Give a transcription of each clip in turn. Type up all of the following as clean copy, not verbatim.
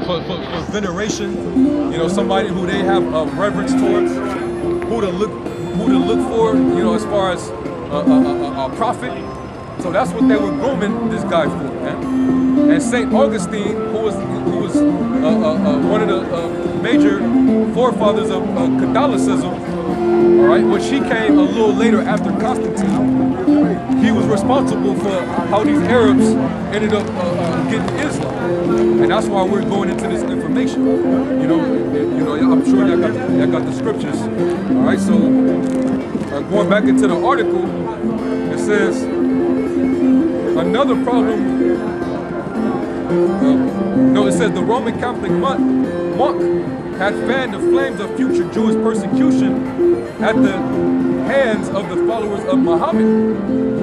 for veneration, you know, somebody who they have reverence towards, who to look for, you know, as far as a prophet. So that's what they were grooming this guy for, man. And Saint Augustine, who was one of the major forefathers of Catholicism, all right, which he came a little later after Constantine. He was responsible for how these Arabs ended up getting Islam, and that's why we're going into this information. You know, I'm sure y'all got the scriptures. All right, so going back into the article, it says another problem. No, it says the Roman Catholic monk had fanned the flames of future Jewish persecution at the hands of the followers of Muhammad.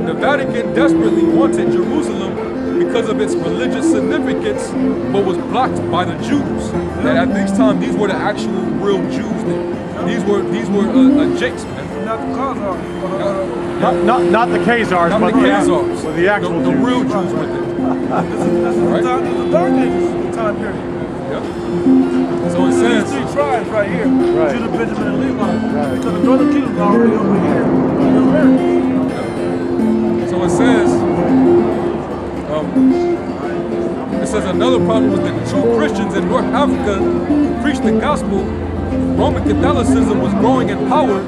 The Vatican desperately wanted Jerusalem because of its religious significance, but was blocked by the Jews. And at this time, these were the actual real Jews there. These were jakes, man. Not the Khazars. Not the Khazars, but the actual the real Jews were there. This is the Dark Ages time period. Yep. So it says these three tribes right here, right. Judah, Benjamin, and Levi. Right. Because the northern kingdom is already over here in the Americas. So it says another problem was that the true Christians in North Africa who preached the gospel. Roman Catholicism was growing in power,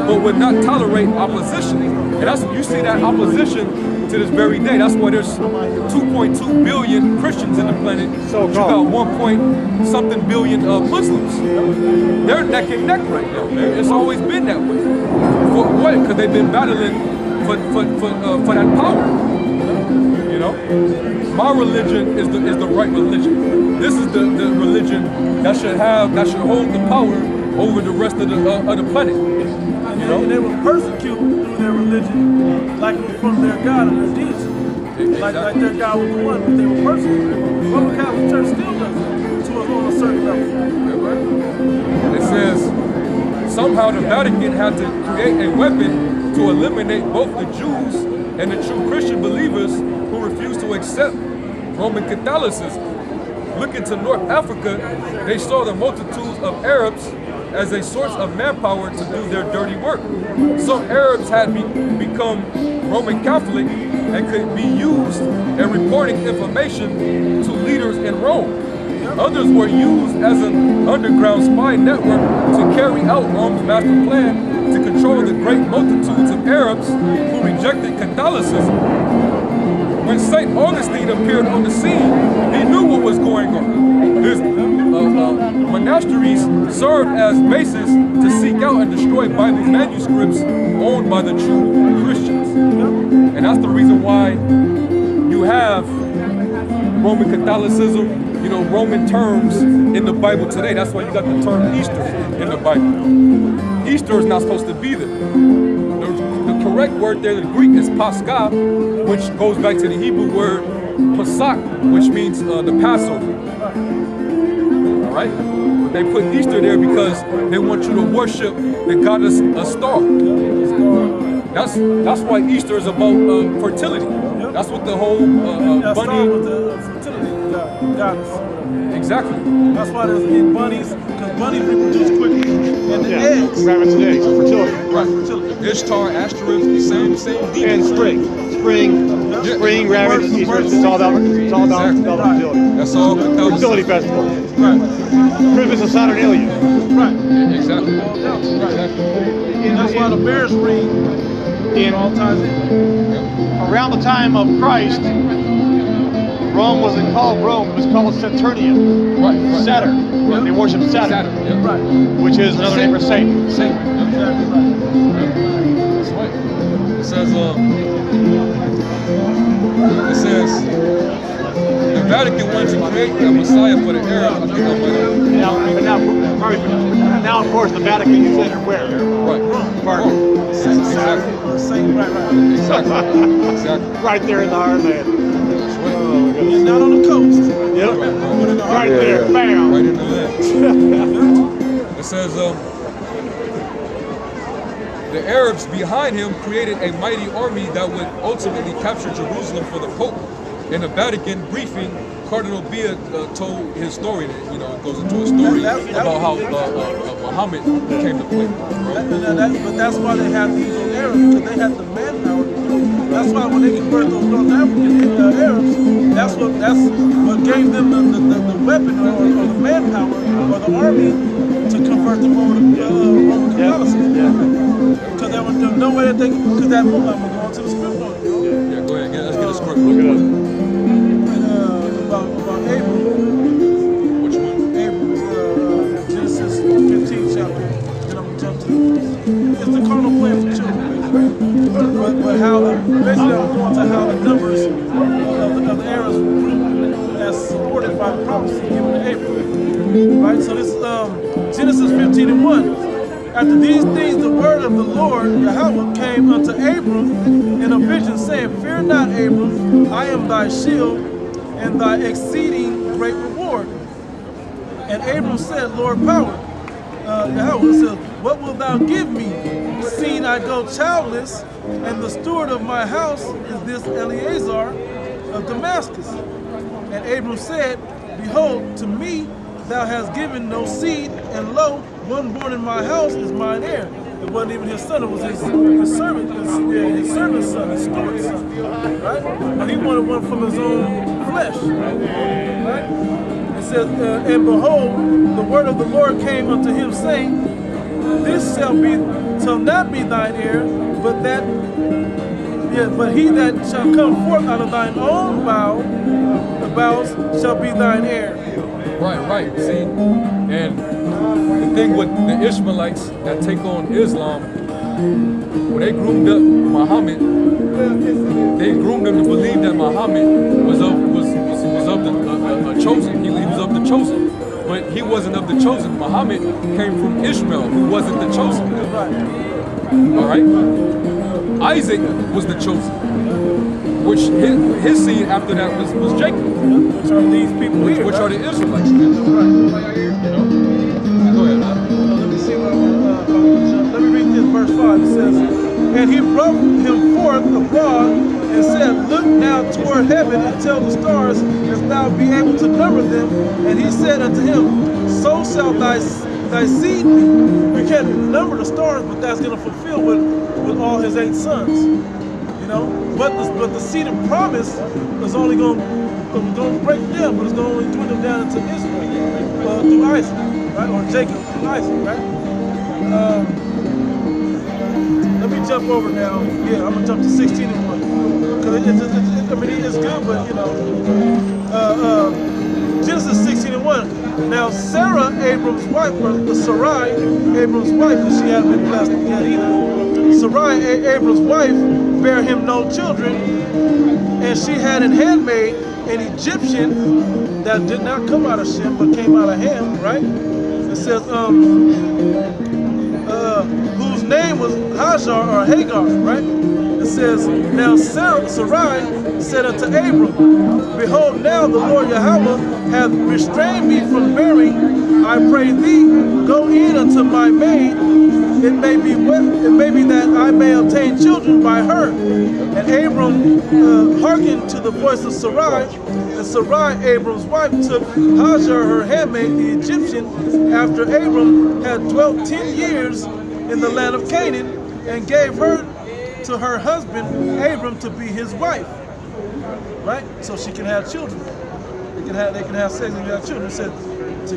but would not tolerate opposition. And that's you see that opposition to this very day. That's why there's 2.2 billion Christians in the planet. So you got 1 billion Muslims. They're neck and neck right now, man. It's always been that way. For what? Because they've been battling for that power. You know, my religion is the right religion. This is the religion that should hold the power over the rest of the planet. You know? And they were persecuted through their religion, like it was from their God and their deity. Like their God was the one, but they were persecuted. The Roman Catholic Church still does it to on a certain level. It says somehow the Vatican had to create a weapon to eliminate both the Jews and the true Christian believers who refused to accept Roman Catholicism. Looking to North Africa, they saw the multitudes of Arabs as a source of manpower to do their dirty work. Some Arabs had become Roman Catholic and could be used in reporting information to leaders in Rome. Others were used as an underground spy network to carry out Rome's master plan to control the great multitudes of Arabs who rejected Catholicism. When St. Augustine appeared on the scene, he knew what was going on. His monasteries served as bases to seek out and destroy Bible manuscripts owned by the true Christians. And that's the reason why you have Roman Catholicism, you know, Roman terms in the Bible today. That's why you got the term Easter in the Bible. Easter is not supposed to be there. The correct word there in the Greek is Pascha, which goes back to the Hebrew word Pesach, which means the Passover. All right? They put Easter there because they want you to worship the goddess star. That's why Easter is about fertility. That's what the whole bunny. With the fertility goddess. Exactly. That's why there's bunnies, because bunnies reproduce quickly. And the eggs. Rabbits and eggs, fertility. Right. Fertility. Ishtar, Ashtoreth, same demon. And spring, rabbits, Easter. It's all about fertility. That's all fertility festival. Right. Christmas of Saturnalia. Right. Exactly. And that's why the bears ring all ties in. Around the time of Christ, Rome wasn't called Rome, it was called Saturnia. Right. Saturn. Yep. They worship Saturn. Yeah. Right. Which is another name for Satan. Satan. Exactly right. That's right. It says the Vatican wanted to create a Messiah for the Arabs. I think I might have. Now, of course, the Vatican is in where? Right. Rome. Exactly. Exactly. Right there in the heartland. And not on the coast. Yep. Right there. Bam. Right in the land. It says the Arabs behind him created a mighty army that would ultimately capture Jerusalem for the Pope. In the Vatican briefing Cardinal Beard told his story. That, you know, it goes into a story about how Muhammad came to play. But that's why they had these Arabs, because they had the manpower to do it. That's why when they converted those North African Arabs, that's what gave them the weapon or the manpower or the army to convert them over to Roman Catholicism. Because there was no way that they could that Muhammad was going to the script on it. Yeah, go ahead. Let's get a script. Look it up. About Abram. Which one? Abram, Genesis 15th chapter. Then I'm going to jump to it's the carnal plan for children. But how basically I'm going to how the numbers of the Arabs grew as supported by the prophecy given to Abraham. Right? So this is Genesis 15:1. After these things, the word of the Lord, Yahweh, came unto Abram in a vision, saying, Fear not, Abram, I am thy shield and thy exceeding great reward. And Abram said, Lord power, Yahweh said, What wilt thou give me, seeing I go childless, and the steward of my house is this Eleazar of Damascus? And Abram said, Behold, to me thou hast given no seed, and lo, one born in my house is mine heir. It wasn't even his son, it was his servant's son, his steward's son. Right? But he wanted one from his own flesh. Right? It says, and behold, the word of the Lord came unto him, saying, This shall not be thine heir, but he that shall come forth out of thine own bowels shall be thine heir. Right. See, and the thing with the Ishmaelites that take on Islam, when they groomed up Muhammad, they groomed him to believe that Muhammad was of the chosen. He was of the chosen, but he wasn't of the chosen. Muhammad came from Ishmael, who wasn't the chosen. All right. Isaac was the chosen, which his seed after that was Jacob. Which are these people here? Which are the Israelites? Right. Go ahead. Let me see what let me read this verse 5. It says, And he brought him forth abroad and said, Look now toward heaven and tell the stars, if thou be able to number them. And he said unto him, So shall thy seed be. We can't number the stars, but that's going to fulfill with all his 8 sons. You know, but the seed of promise is only going to break them, but it's going to only dwindle down into Israel through Isaac, right? Or Jacob through Isaac, right? Let me jump over now. Yeah, I'm gonna jump to 16:1 because it's good, but you know, Genesis 16:1. Now Sarah, Abram's wife, or Sarai, Abram's wife, because she hadn't been blessed yet either. Sarai, Abram's wife, bare him no children, and she had an handmaid, an Egyptian that did not come out of Shem but came out of Ham, right? It says, whose name was Hajar or Hagar, right? It says, Now Sarai said unto Abram, Behold, now the Lord Yahweh hath restrained me from bearing. I pray thee, go in unto my maid. It may be that I may obtain children by her. And Abram hearkened to the voice of Sarai. And Sarai, Abram's wife, took Hajar, her handmaid, the Egyptian, after Abram had dwelt 10 years in the land of Canaan, and gave her to her husband Abram to be his wife. Right? So she can have children. They can have sex and have children. It says to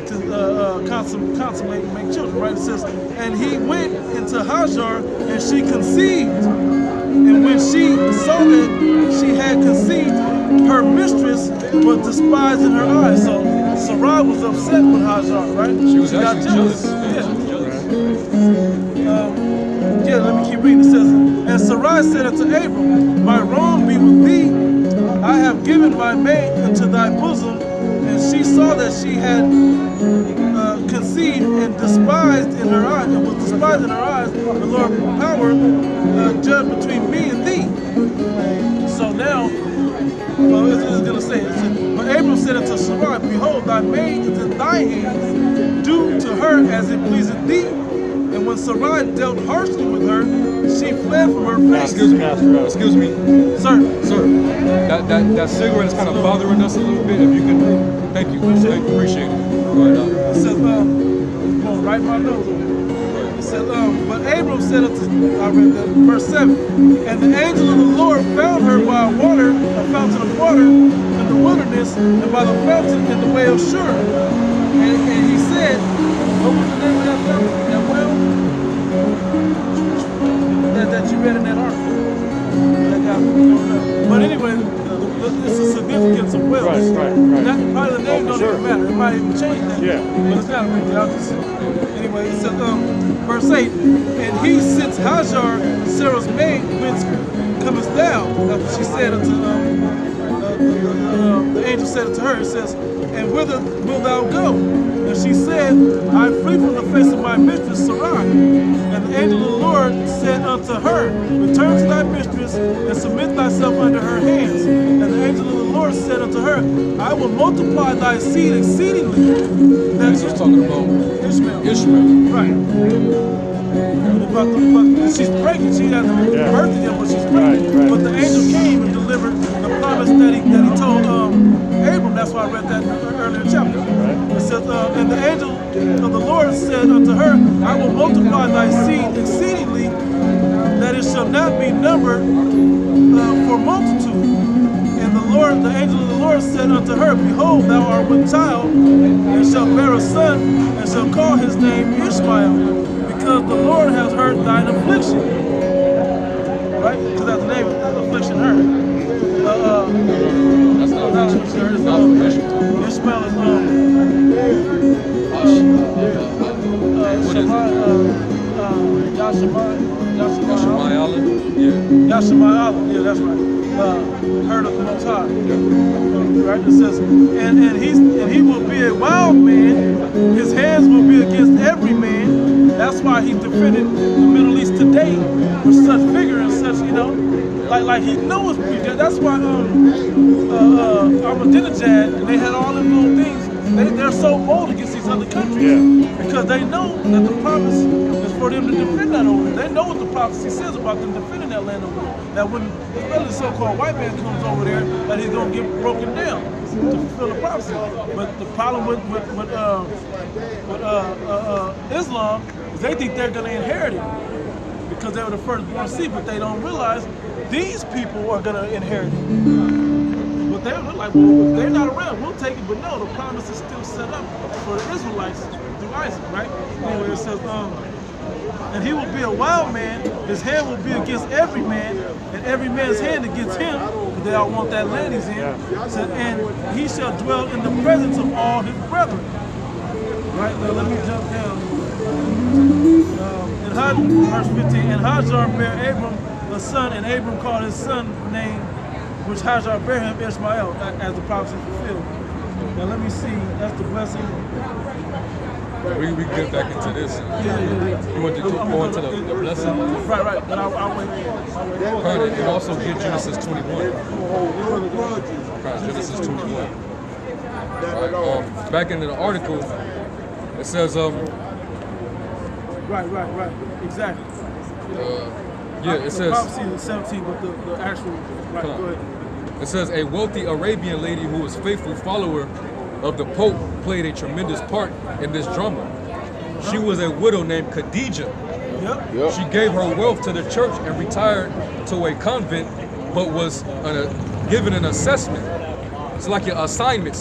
consummate and make children. Right? It says, and he went into Hajar, and she conceived. And when she saw that she had conceived, her mistress was despised in her eyes. So Sarai was upset with Hajar, right? She was got jealous. Yeah, let me keep reading. It says, And Sarai said unto Abram, My wrong be with thee. I have given my maid into thy bosom. And she saw that she had conceived and despised in her eyes, and was despised in her eyes. The Lord power judged between me and thee. So now, it's going to say, But Abram said unto Sarai, Behold, thy maid is in thy hands. Do to her as it pleaseth thee. And when Sarai dealt harshly with her, she fled from her face. Excuse me. Excuse me. Sir. That cigarette is kind of bothering us a little bit. If you can, thank you. Appreciate it. Go ahead. It says, it's going right in my nose. It says, but Abram said unto, I read that, verse 7, and the angel of the Lord found her by a fountain of water in the wilderness, and by the fountain in the way of Shur. And he said, what was the name of that fountain? That well? That you read in that article. But anyway, it's the significance of wells. Right. Probably the name don't even matter. It might even change that. Yeah. But it's not really. Anyway, it says, verse 8, and he sits Hajar, Sarah's maid, whence comest thou? That's what she said unto the angel said unto her, it says, and whither wilt thou go? And she said, I flee from the face of my mistress Sarai. And the angel of the Lord said unto her, return to thy mistress, and submit thyself under her hands. And the angel of the Lord said unto her, I will multiply thy seed exceedingly. That's just talking about Ishmael. Right. But she's pregnant. She hasn't birthed yet, but she's pregnant. Right. But the angel came and delivered the promise that he told Abram. That's why I read that earlier chapter. It says, and the angel of the Lord said unto her, I will multiply thy seed exceedingly, that it shall not be numbered for multitude. And the angel of the Lord said unto her, behold, thou art with child, and shalt bear a son, and shall call his name Ishmael, because the Lord has heard thine affliction. Right? Because that's the name of the affliction heard. That's not affliction. It's not affliction. Ishmael is Yashamayala? Yashamayala, yeah, that's right. Heard of the Most High. Right? It says, and he will be a wild man, his hands will be against every man. That's why he defended the Middle East today with such vigor and such, like he knows. That's why Ahmadinejad, and they had all them little things. They're so bold against these other countries because they know that the promise is for them to defend that over there. They know what the prophecy says about them defending that land over there. That when the so-called white man comes over there, that he's going to get broken down to fulfill the prophecy. But the problem with Islam is they think they're going to inherit it because they were the firstborn seed, but they don't realize these people are going to inherit it. But they're like, well, if they're not around, we'll take it. But no, the promise is still set up for the Israelites through Isaac, right? Anyway, it says, and he will be a wild man, his hand will be against every man, and every man's hand against him, because they all want that land he's in. Said, and he shall dwell in the presence of all his brethren. Right, now let me jump down. Verse 15, and Hajar bare Abram a son, and Abram called his son name, which Hajar bare him Ishmael, as the prophecy fulfilled. Now let me see, that's the blessing. We get back into this. You want to go into the blessing? Right, but I'll wait. And also get Genesis 21. Genesis 21. Right, back into the article, it says, Right, exactly. It says, the prophecy is 17, but the actual, right, go ahead. It says, a wealthy Arabian lady who was faithful follower of the Pope played a tremendous part in this drama. She was a widow named Khadija. Yep. She gave her wealth to the church and retired to a convent, but was given an assessment. It's like your assignment.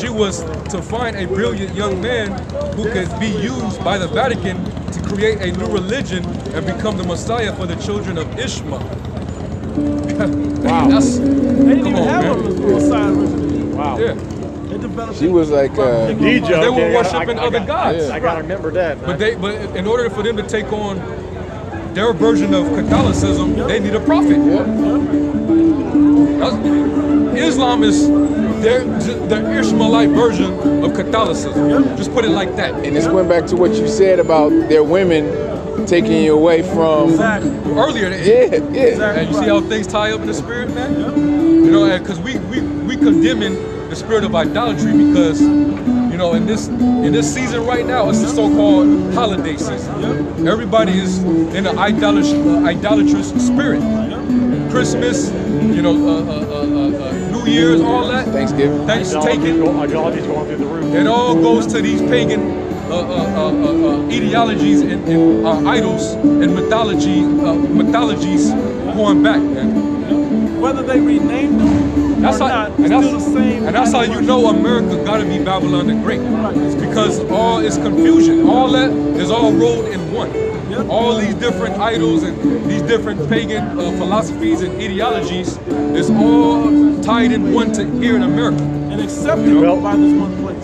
She was to find a brilliant young man who could be used by the Vatican to create a new religion and become the Messiah for the children of Ishmael. Wow. They didn't even have a Messiah originally. Wow. Yeah. She was like DJ. They were worshiping other gods. I gotta remember that. But in order for them to take on their version of Catholicism, they need a prophet. Islam is their Ishmaelite version of Catholicism. Just put it like that. And this went back to what you said about their women taking you away from earlier. Yeah. And you see how things tie up in the spirit, man? Because we condemning the spirit of idolatry because, you know, in this season right now, it's the so-called holiday season. Everybody is in an idolatrous spirit. Christmas, you know, New Year's, all that. Thanksgiving. Thanksgiving. Ideology's going through the roof. It all goes to these pagan ideologies and idols and mythologies going back, man. Whether they renamed them That's or how, not, and it's that's, still the same. and that's how you know America gotta be Babylon the Great. It's because all is confusion. All that is all rolled in one. All these different idols and these different pagan philosophies and ideologies is all tied in one to here in America. and accepted by this one place.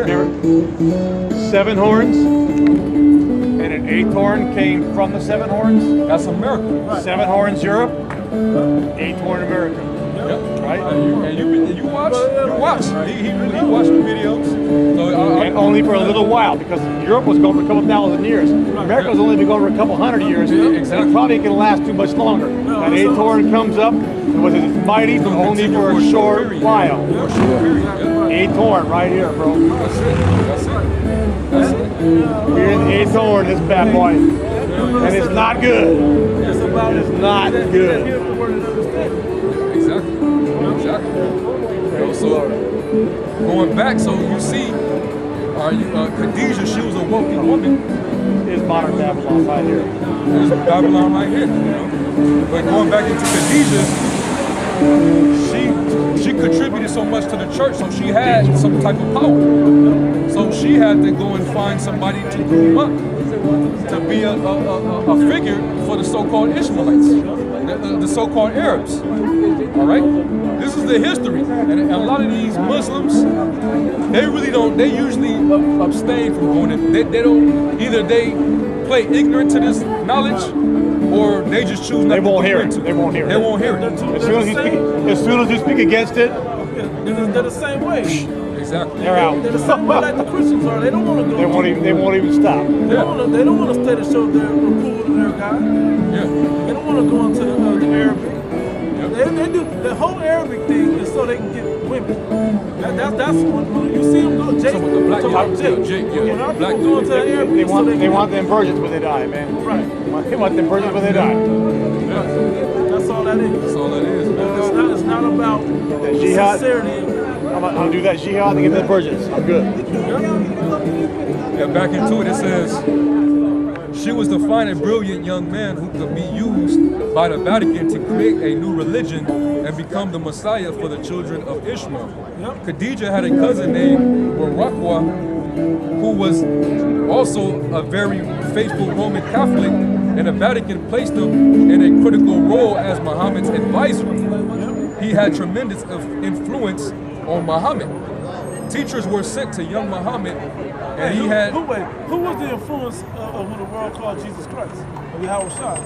There were 7 horns, and an 8th horn came from the 7 horns. That's America. 7 horns Europe, 8th horn America. Yep. Right? And you watch. He watched the videos. So And only for a little while, because Europe was going for a couple thousand years. America was only been going for a couple hundred years. Yeah, And exactly. it probably can last too much longer. That 8th horn comes up, and was it mighty, but only for a short period. while. For a short period. Yeah. 8th horn right here, bro. That's it. That's it. That's it. We're in the 8th horn, this bad boy. And it's not good. It's about It's not good. Here's the word and understand. Exactly. Exactly. You know, so going back, so you see, Khadijah, she was a wealthy woman. It's modern Babylon right here. There's Babylon right here. You know? But going back into Khadijah, she contributed so much to the church, so she had some type of power. So she had to go and find somebody to groom up, to be a figure for the so-called Ishmaelites, the so-called Arabs. All right, this is the history, and a lot of these Muslims, they really don't. They usually abstain from going in. They don't. Either they play ignorant to this knowledge, or they just choose not They won't to hear go it. into They won't hear it. They won't hear it. As soon as you speak against it, They're the same way. Exactly. they're out. They're the same way like the Christians are. They don't want to go. They won't even stop. They don't want to stay to show their approval to their God. Yeah. They don't want to go into the Arabic. They do the whole Arabic thing is so they can get women. That's when you see them go. Jake, So with the black- talking about yeah, Jake. Jake, yeah. When our Black people go into the Arabic, They so want they can them virgins when they die, man. right. They want them virgins when they die. That's all that is. That's all that is, man. It's not about jihad. sincerity. I'm gonna do that jihad to get them virgins. I'm good. Yeah, back into it, it says, she was the fine and brilliant young man who could be used by the Vatican to create a new religion and become the Messiah for the children of Ishmael. Khadijah had a cousin named Barakwa, who was also a very faithful Roman Catholic, and the Vatican placed him in a critical role as Muhammad's advisor. He had tremendous influence on Muhammad. Teachers were sent to young Muhammad, and he had... Who was the influence of what the world called Jesus Christ? Of Yahweh Shai?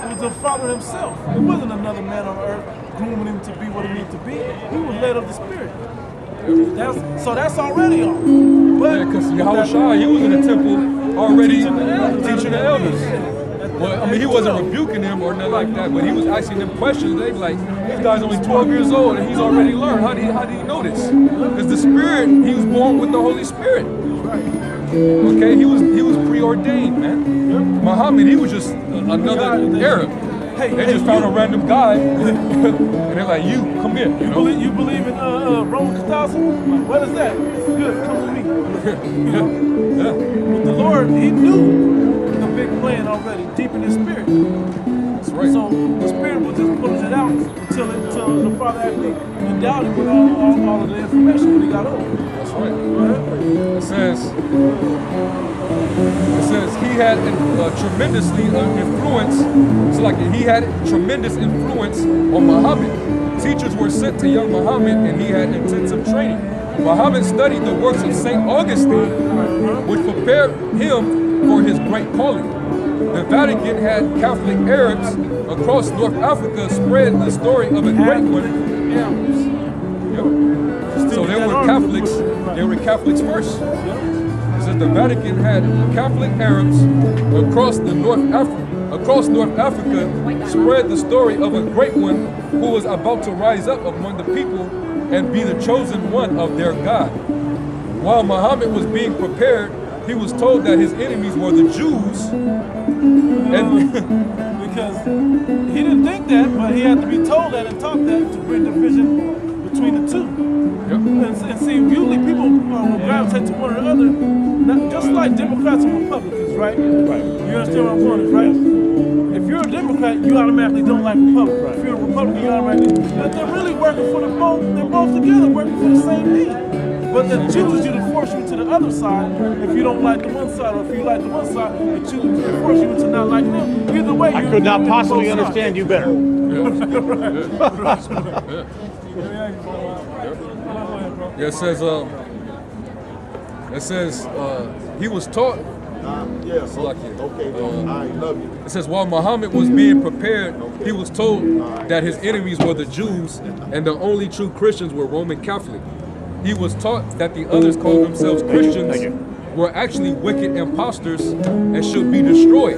It was the Father himself. It wasn't another man on earth grooming him to be what he needed to be. He was led of the Spirit. That's already on. But because Yahweh Shai, he was in the temple already teaching the elders. Well, I mean, he wasn't rebuking them or nothing like that, but he was asking them questions. They like, this guy's only 12 years old and he's already learned. How do you know this? Because the Spirit, he was born with the Holy Spirit. Okay, he was preordained, man. Muhammad, he was just another Arab. They just found a random guy, and they're like, "You come here." You believe in Roman Catholicism? What is that? Good, come with me. But the Lord, He knew the big plan already, deep in His spirit. That's right. So the Spirit will just put it out until the Father actually endowed him with all of the information when He got over. That's right. It says he had tremendously influence. So like he had tremendous influence on Muhammad. Teachers were sent to young Muhammad, and he had intensive training. Muhammad studied the works of Saint Augustine, which prepared him for his great calling. The Vatican had Catholic Arabs across North Africa spread the story of a great one. Yep. So they were Catholics. They were Catholics first. It says the Vatican had Catholic Arabs across North Africa spread the story of a great one who was about to rise up among the people and be the chosen one of their God. While Muhammad was being prepared, he was told that his enemies were the Jews. And because he didn't think that, but he had to be told that and taught that to bring division between the two. Yep. And see, usually people will gravitate to one or the other, not, just like Democrats and Republicans, right? Right. You understand what I'm saying, right? If you're a Democrat, you automatically don't like Republicans. If you're a Republican, you automatically. But they're really working for the both. They're both together working for the same thing. But they choose you to force you to the other side if you don't like the one side, or if you like the one side, they choose to force you to not like them. Either way, I you're could not on possibly both sides. understand you better. yeah, it says he was taught. Yes. Okay. I love you. It says while Muhammad was being prepared, he was told that his enemies were the Jews and the only true Christians were Roman Catholic. He was taught that the others called themselves Christians were actually wicked imposters and should be destroyed.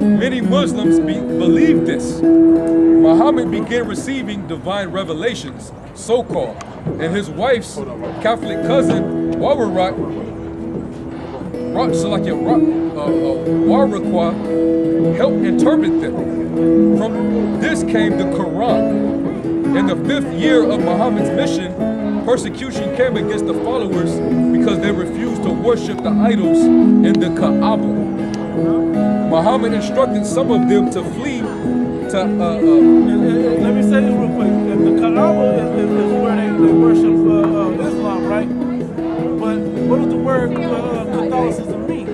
Many Muslims believed this. Muhammad began receiving divine revelations, so-called, and his wife's Catholic cousin, Waraqah, helped interpret them. From this came the Quran. In the 5th year of Muhammad's mission, persecution came against the followers because they refused to worship the idols in the Kaaba. Muhammad instructed some of them to flee to. Let me say this real quick. The Kaaba is where they worship Islam, right? But what does the word Catholicism mean?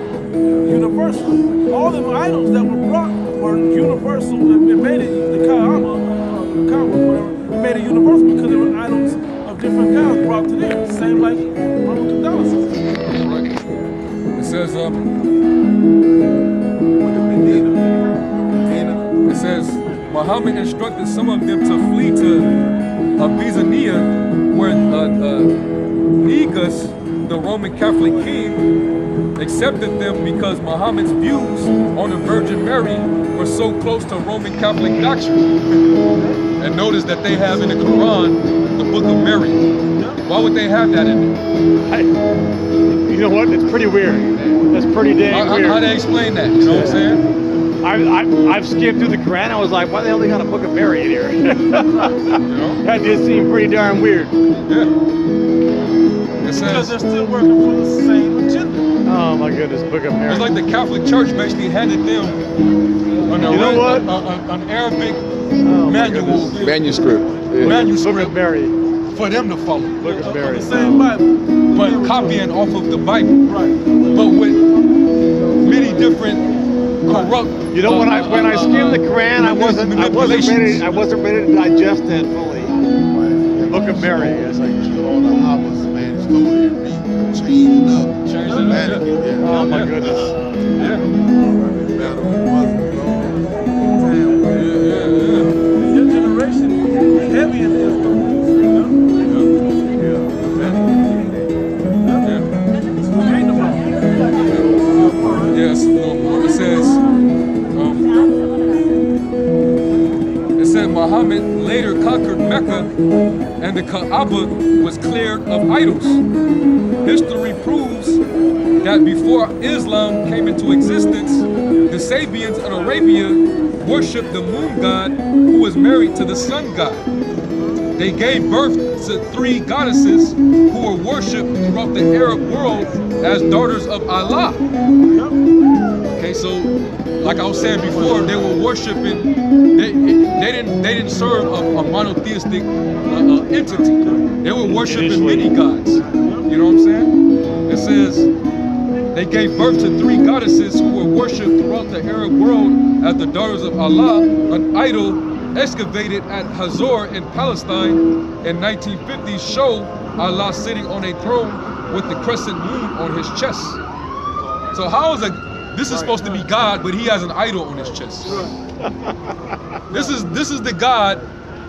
Universal. All the idols that were brought were universal and made it the Kaaba, whatever. It made it universal because they were idols of different gods brought to them. Same like Roman Catholicism. It says It says Muhammad instructed some of them to flee to Abyssinia, where Negus, the Roman Catholic king, accepted them because Muhammad's views on the Virgin Mary were so close to Roman Catholic doctrine. And notice that they have in the Quran the Book of Mary. Why would they have that in there? You know what? It's pretty weird. That's pretty dang weird. How they explain that? You know what I'm saying? I've skimmed through the Quran. I was like, why the hell they got a Book of Mary in here? You know? That did seem pretty darn weird. Yeah. It Because says they're still working for the same agenda. Oh my goodness, Book of Mary. it's like the Catholic Church basically handed them an Arabic manual. Manuscript. Yeah. Manuscript Book of Mary. for them to follow. Book of Mary. The same Bible. But copying off of the Bible. Right. But with many different corrupt. You know, when I skimmed the Quran, I wasn't ready to digest that fully. Book of Mary. It's like, All the hours, man, slowly changing up. Dramatically, yeah. oh my goodness. Yeah. Battle with Muslims all the time. Your generation is heavy in Islam. Yes, it says, Muhammad later conquered Mecca and the Kaaba was cleared of idols. History proves that before Islam came into existence, the Sabians in Arabia worshipped the moon god who was married to the sun god. They gave birth to 3 goddesses who were worshipped throughout the Arab world as daughters of Allah. Okay, so like I was saying before, they were worshiping. They didn't serve a monotheistic entity. They were worshiping many gods. You know what I'm saying? It says they gave birth to 3 goddesses who were worshipped throughout the Arab world as the daughters of Allah. An idol excavated at Hazor in Palestine in 1950s show Allah sitting on a throne with the crescent moon on his chest. So how is this is supposed to be God, but he has an idol on his chest. This is the God,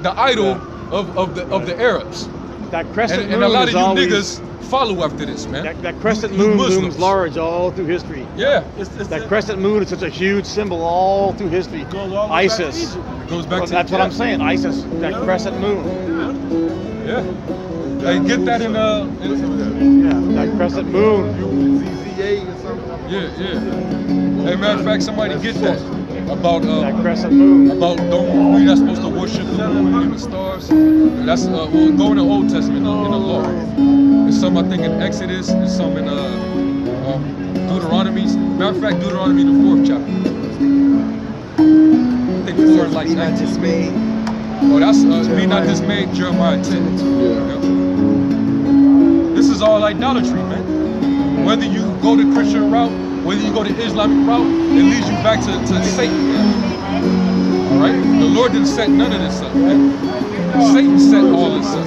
the idol of the Arabs. That crescent moon And a lot of is you always, niggas follow after this, man. That crescent You moon Muslims. looms large all through history. Yeah, That crescent moon is such a huge symbol all through history. Goes all the way back to ISIS. Egypt. goes back to That's what I'm saying. ISIS. That crescent moon. Yeah. Hey, get that in Yeah, that crescent moon. ZZA or something. yeah. Hey, matter of fact, somebody get that about That crescent moon. about we're not supposed to worship the moon and the stars. That's we'll go in the Old Testament in the law. There's some I think in Exodus, there's some in Deuteronomy. Matter of fact, Deuteronomy the 4th chapter. I think 4 and like 19. Oh, that's be not dismayed, Jeremiah 10. Yeah. This is all idolatry, man. Whether you go the Christian route, whether you go the Islamic route, it leads you back to Satan. Man. All right? The Lord didn't set none of this up, man. Satan set all this up.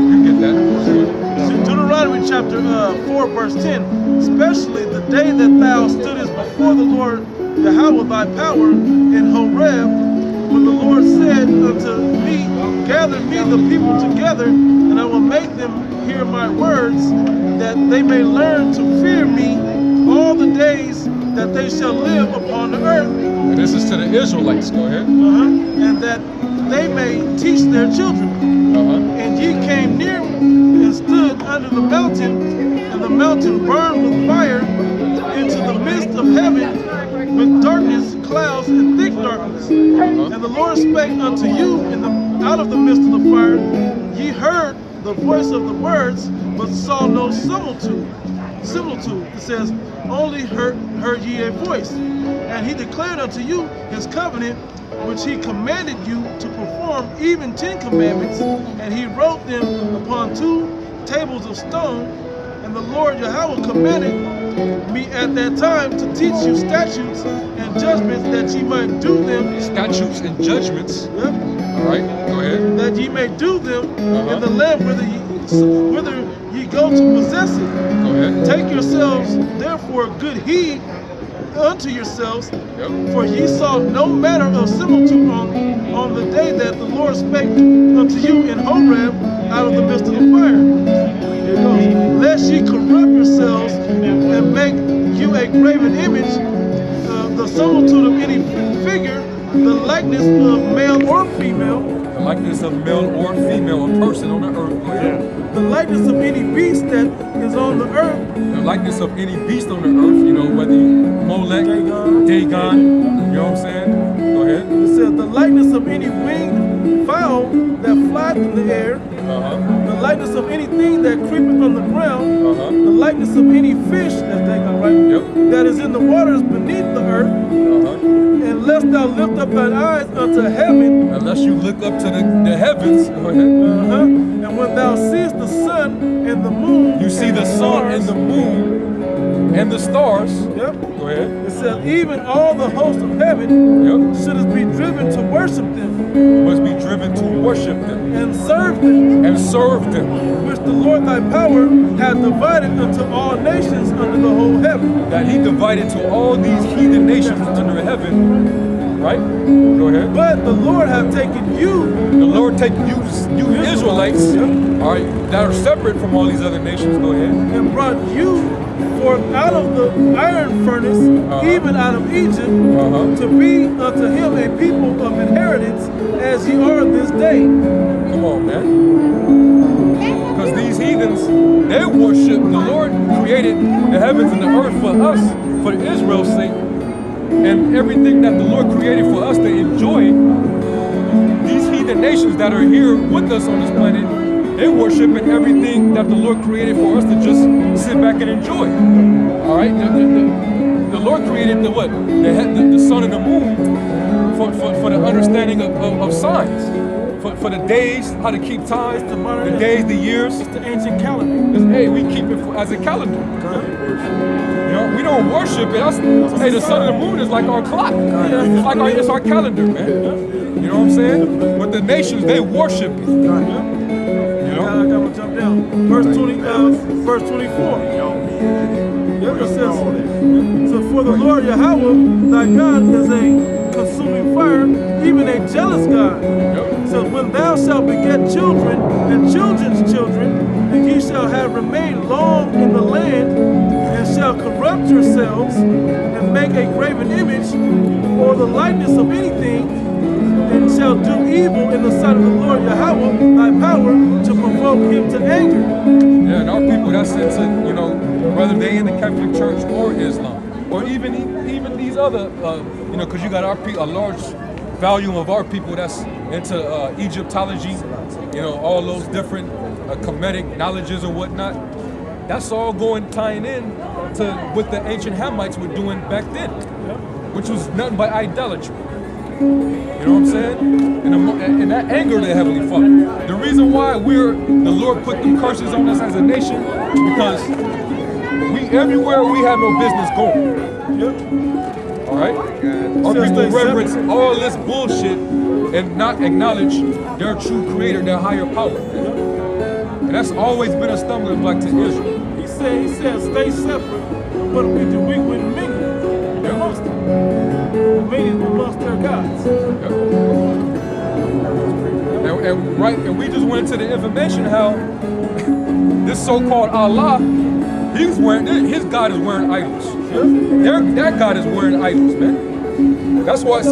You get that. Deuteronomy chapter 4, verse 10. Especially the day that thou stoodest before the Lord Yahweh thy power in Horeb, when the Lord said unto me, gather me the people together, and I will make them hear my words, that they may learn to fear me all the days that they shall live upon the earth. And this is to the Israelites. Go ahead. And that they may teach their children. And ye came near and stood under the mountain, and the mountain burned with fire into the midst of heaven, with darkness, clouds, and thick darkness. And the Lord spake unto you out of the midst of the fire. Ye heard the voice of the words, but saw no similitude. It says, only heard ye a voice. And he declared unto you his covenant, which he commanded you to perform, even 10 commandments. And he wrote them upon 2 tables of stone. And the Lord Yahweh commanded me at that time to teach you statutes and judgments, that ye might do them. Statutes and judgments. Yep. All right, go ahead. That ye may do them in the land whither ye go to possess it. Go ahead. Take yourselves therefore good heed unto yourselves, Yep. for ye saw no manner of similitude on the day that the Lord spake unto you in Horeb out of the midst of the fire. There it goes. Lest ye corrupt yourselves and make you a graven image, the similitude of any figure, the likeness of male or female, The likeness of male or female, a person on the earth. Go ahead. the likeness of any beast that is on the earth, The likeness of any beast on the earth, you know, whether you Molech, Dagon, you know what I'm saying? Go ahead. it says the likeness of any winged fowl that flieth in the air, the likeness of anything that creepeth on the ground, the likeness of any fish, that's Dagon, right? Yep. That is in the waters beneath the earth, and lest thou lift up thine eyes unto heaven, Unless you look up to the heavens, go ahead. and when thou seest the sun and the moon, You see and the sun and stars, the moon and the stars. Yep. Go ahead. It says even all the hosts of heaven Yep. should be driven to worship them Must be driven to worship them and serve them, and serve them. which the Lord thy power hath divided unto all nations under the whole heaven. That he divided to all these heathen nations under heaven. Right? Go ahead. But the Lord hath taken you, The Lord take you Israelites, all right, that are separate from all these other nations. Go ahead. and brought you forth out of the iron furnace, even out of Egypt, to be unto him a people of inheritance, as ye are this day. Come on, man. Because these heathens, they worship the Lord created the heavens and the earth for us, for Israel's sake, and everything that the Lord created for us to enjoy. These heathen nations that are here with us on this planet, they worshiping everything that the Lord created for us to just sit back and enjoy. All right, the Lord created the what? The sun and the moon for the understanding of signs, for the days, how to keep time, the days, the years. It's the ancient calendar. Hey, we keep it as a calendar. You know, we don't worship it. Hey, the sun and the moon is like our clock. It's our calendar, man. You know what I'm saying? But the nations, they worship it. You know? I gotta jump down. Verse 24. Yep, it says, so for the Lord Yahweh, thy God, is a consuming fire, even a jealous God. So when thou shalt beget children and children's children, and ye shall have remained long in the land, and shall corrupt yourselves, and make a graven image, or the likeness of anything, and shall shall do evil in the sight of the Lord Yahweh, thy power, to provoke him to anger. Yeah, and our people, that's into, you know, whether they in the Catholic Church or Islam, or even these other, you know, because you got a large volume of our people that's into Egyptology, you know, all those different Kemetic knowledges and whatnot. That's all tying in to what the ancient Hamites were doing back then, which was nothing but idolatry. You know what I'm saying? And that angered the Heavenly Father. The reason why the Lord put them curses on us as a nation, because everywhere we have no business going. All right? Our people reverence all this bullshit and not acknowledge their true creator, their higher power. And that's always been a stumbling block to Israel. He said, stay separate. What do? We wouldn't mingle amongst them. Mingling amongst their gods. And we just went into the information how this so-called Allah, his God is wearing idols. That God is wearing idols, man. That's why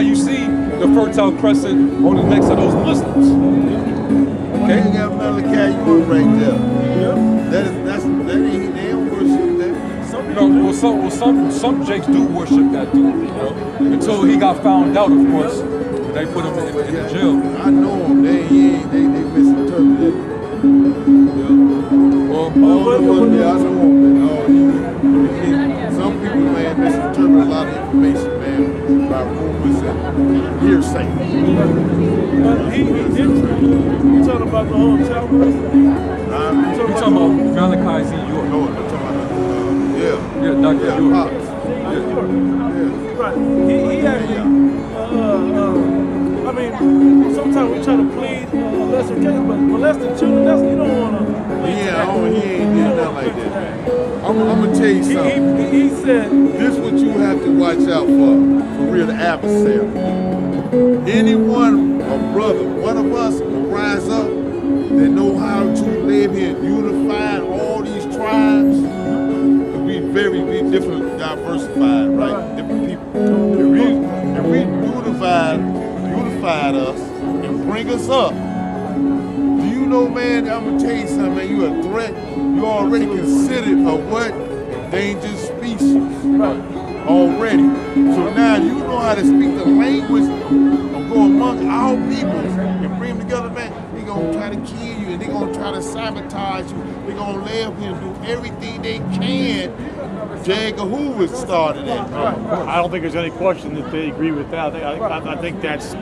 you see the Fertile Crescent on the necks of those Muslims. Okay, you got Malachi York right there. They don't worship that. You know, some Jakes do worship that dude, you know, until he got found out, of course. They put him in the jail. I know them. They misinterpreted it. Well, I know them. Some people, man, misinterpret a lot of information, man, by rumors and hearsay. But he didn't. You talking about the whole Talmud? You're talking about Malachi Z. York. No, I'm talking about, Yeah, Dr. York. Pops. Right. He actually, I mean, sometimes we try to plead a lesser case, but molesting children, you don't want to plead. He ain't did nothing like that. I'm gonna tell you something. He said, this is what you have to watch out for real, the adversary. Anyone, a brother, one of us will rise up that know how to live here and unify all these tribes. Be different, diversified, right? Different people. If we unified us and bring us up, do you know, man, I'm gonna tell you something, man, you a threat. You already considered a what? Endangered species. Already. So now you know how to speak the language of go among our people and bring them together, man. They gonna try to kill you and they gonna try to sabotage you. They gonna lay up here and do everything they can. J. Edgar Hoover started that. I don't think there's any question that they agree with that. I think that's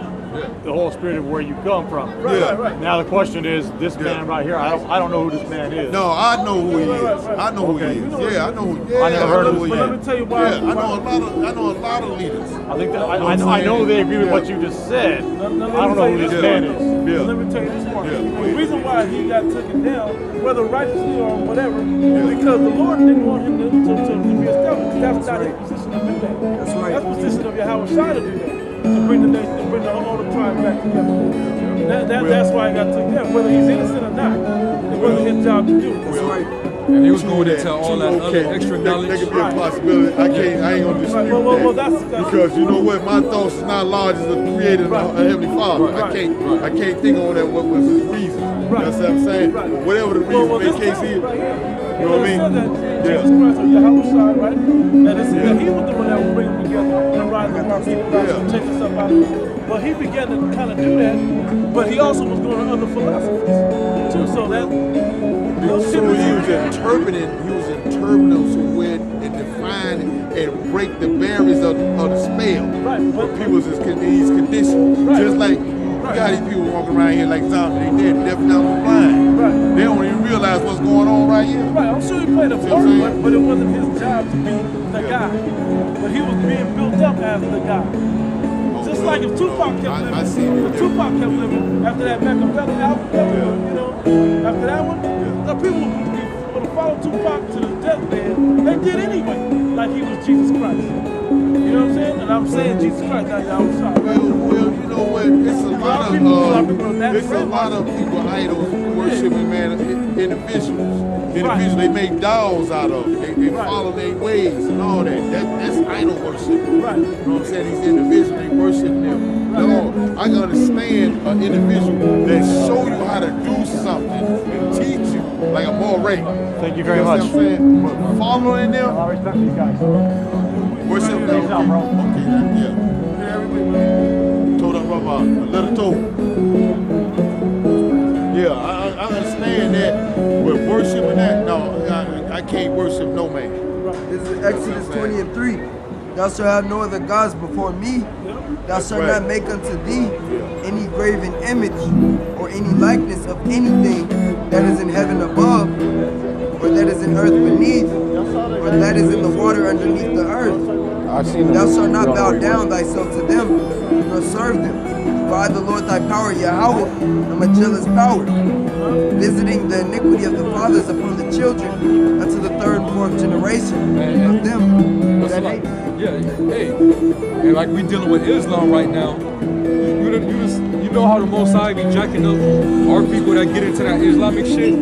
the whole spirit of where you come from. right. Now the question is, this man right here, I don't know who this man is. No, I know who he is. I know who he is. Yeah, I know who he is. I never heard of him. Let me tell you why. Yeah, I know a lot of leaders. I think that I know they agree with what you just said. I don't know who this man is. Yeah. Let me tell you this part. Yeah. The reason why he got taken down, whether righteously or whatever, is because the Lord didn't want him to be established. That's not his position to do that. That's right. That's the position of Yahweh Shai to do that. To bring the nation, to bring all the tribes back together. That's why he got taken down. Whether he's innocent or not, it wasn't his job to do. That's right. And he was going into all that other extra knowledge. That could be a possibility. I ain't gonna dispute that. Because you know what, my thoughts is not large as the creator of the Heavenly Father. I can't think on that what was his reason. That's what I'm saying. Whatever the reason in case he, you know what I mean? Jesus Christ or Yahweh Shai, right? And it's that he was the one that would bring them together and rise up our people and take us up out of it. But he began to kind of do that, but he also was going to other philosophies too. So that he was interpreting so when and define and break the barriers of the spell. Right. For people's these conditions. Right. Just like you got these people walking around here like zombies, they dead, deaf, dumb, and blind. Right. They don't even realize what's going on right here. Right, I'm sure he played a part, but it wasn't his job to be the guy. But he was being built up as the guy. Just like if Tupac kept living, after that Machiavelli album, you know, after that one, the people would have followed Tupac to the deathbed. They did anyway, like he was Jesus Christ. You know what I'm saying? And I'm saying Jesus Christ, not Yahweh Shai. Well, you know what? It's a lot of people idols worshiping, man. Individuals, they make dolls out of them. They follow their ways and all that. That's idol worship. Right. You know what I'm saying? These individuals, they worship them. No, I can understand an individual that show you how to do something and teach you, like a moray. Thank you very know much. what I'm saying? But following them, I respect you guys. worship them. Peace out, bro. Okay, yeah. Told up a little toe. Yeah, I understand that. But worshiping that, no, I can't worship no man. This is Exodus 20 and 3. Thou shalt have no other gods before me. Thou shalt right. not make unto thee any graven image or any likeness of anything that is in heaven above, or that is in earth beneath, or that is in the water underneath the earth. I've seen Thou them. shalt not bow down thyself to them, nor serve them. For I, the Lord thy power, Yahweh, am a jealous power, visiting the iniquity of the fathers upon the children unto the third and fourth generation of them That's that like, hate. yeah, hey, and like we dealing with Islam right now. You know how the Most High be jacking up our people that get into that Islamic shit.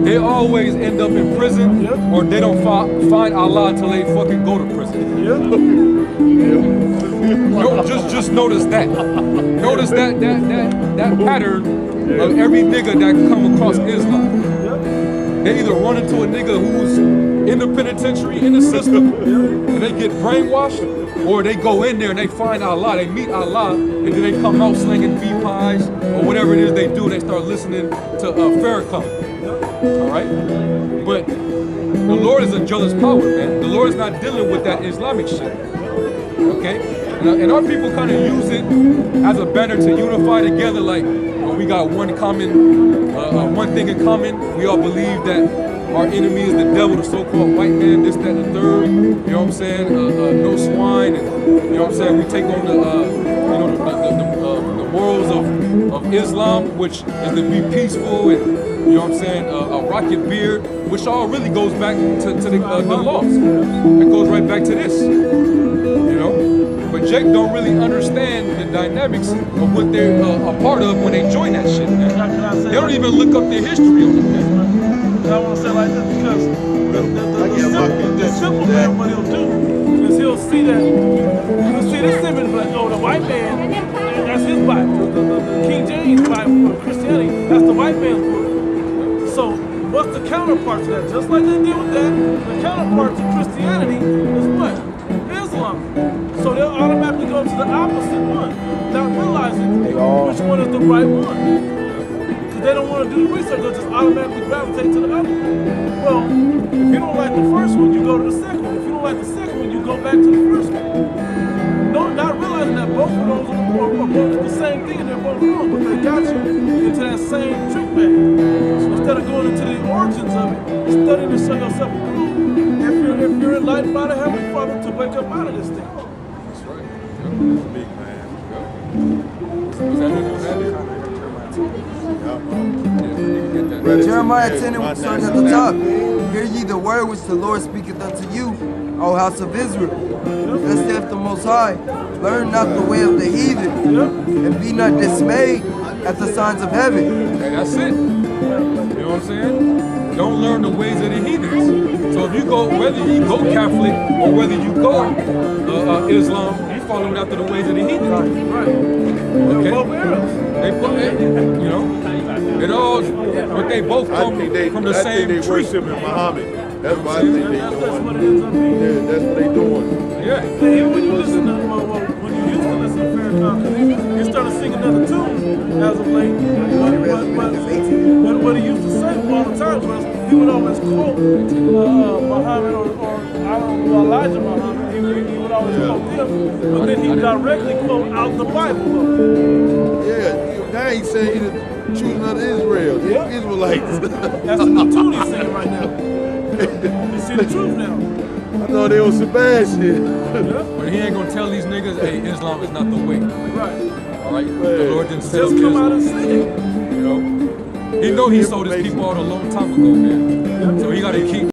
They always end up in prison, or they don't find Allah until they fucking go to prison. No, just notice that. Notice that pattern of every nigga that come across Islam. They either run into a nigga who's in the penitentiary, in the system, and they get brainwashed, or they go in there and they find Allah, they meet Allah, and then they come out slinging beef pies, or whatever it is they do, they start listening to Farrakhan. All right? But the Lord is a jealous power, man. The Lord is not dealing with that Islamic shit. Okay? And our people kind of use it as a banner to unify together, like, we got one thing in common. We all believe that our enemy is the devil, the so-called white man, this, that, and the third. You know what I'm saying? No swine, and you know what I'm saying? We take on the morals of Islam, which is to be peaceful, and you know what I'm saying? A rocket beard, which all really goes back to the laws. It goes right back to this. You know. But Jake don't really understand the dynamics of what they're a part of when they join that shit, man. They don't even look up their history on it, man. I want to say it like this because the simple man, what he'll do is he'll see that, he'll see this image, but oh, the white man, that's his Bible. The King James Bible for Christianity, that's the white man's book. So what's the counterpart to that? Just like they did with that, the counterpart to Christianity is what? Islam. So they'll automatically go to the opposite one, not realizing which one is the right one. Because they don't want to do the research, they'll just automatically gravitate to the other one. Well, if you don't like the first one, you go to the second one. If you don't like the second one, you go back to the first one. Not realizing that both of those are both the same thing and they're both wrong, but they got you into that same trick bag. So instead of going into the origins of it, studying to show yourself approved, if you're enlightened by the Heavenly Father, to wake up out of this thing. That's right. That's big, man. Jeremiah 10 and starting at the top. Hear ye the word which the Lord speaketh unto you, O house of Israel. Thus saith the Most High, learn not the way of the heathen, and be not dismayed at the signs of heaven. Hey, that's it. You know what I'm saying? Don't learn the ways of the heathens. So if you go, whether you go Catholic or whether you go Islam, you following after the ways of the heathens. Right. Okay. They're both Arabs. They both, you know, it all, but they both come from the same they tree. worshiping Muhammad. That's what I think they That's doing. what it ends up being. Yeah, that's what they doing. Yeah. Even when you listen to, when you used to listen to Farrakhan, he started singing other tunes as of late. But what he used to say all the time was he would always quote Muhammad or I don't know, Elijah Muhammad. He would always quote them, but then he directly quote out the Bible. Yeah, now he's saying he's the children of Israel. Yeah. Israelites. That's the new tune he's singing right now. You see the truth now. I thought they was Sebastian. But he ain't gonna tell these niggas, hey, Islam is not the way. Right. All right? The Lord didn't set up Just come out Islam. and sing it. You know? He know he sold his people out a long time ago, man. So he gotta keep